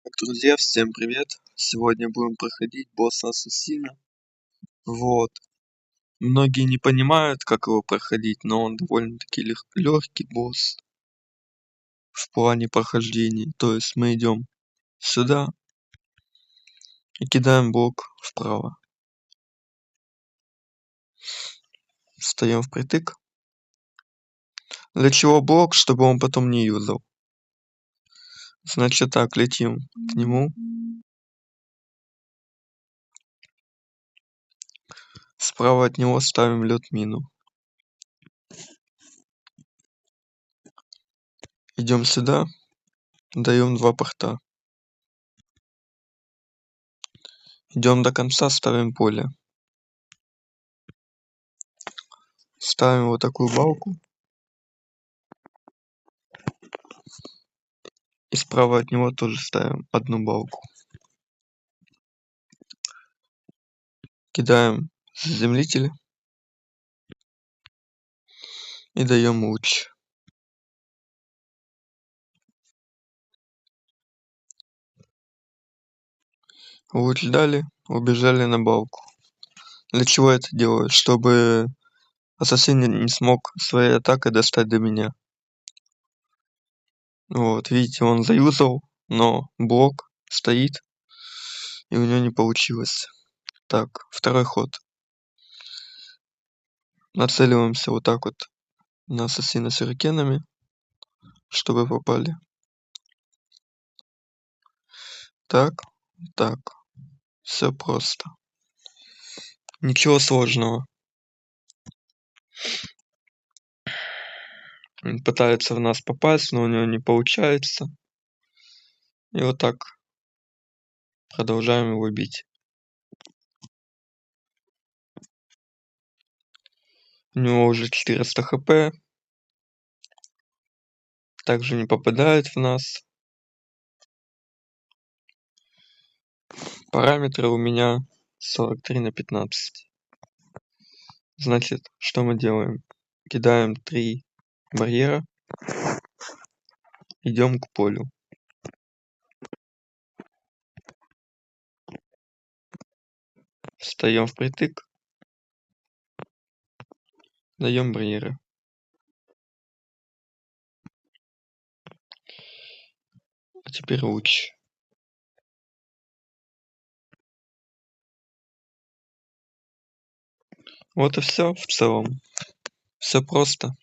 Так, друзья, всем привет! Сегодня будем проходить босса ассасина. Вот. Многие не понимают, как его проходить, но он довольно-таки легкий босс в плане прохождения. То есть мы идем сюда и кидаем блок вправо. Встаем впритык. Для чего блок? Чтобы он потом не юзал. Значит так, летим к нему. Справа от него ставим лед-мину. Идем сюда, даем 2 порта. Идем до конца, ставим поле. Ставим вот такую балку. И справа от него тоже ставим одну балку. Кидаем заземлитель и даем луч. Луч дали, убежали на балку. Для чего это делаю? Чтобы ассасин не смог своей атакой достать до меня. Вот, видите, он заюзал, но блок стоит, и у него не получилось. Так, второй ход. Нацеливаемся вот так вот на ассасина сюрикенами, чтобы попали. Так, так. Все просто. Ничего сложного. Он пытается в нас попасть, но у него не получается. И вот так продолжаем его бить. У него уже 400 хп. Также не попадает в нас. Параметры у меня 43/15. Значит, что мы делаем? Кидаем 3 барьера. Идем к полю. Встаем впритык. Даем барьеры. А теперь луч. Вот и все в целом. Все просто.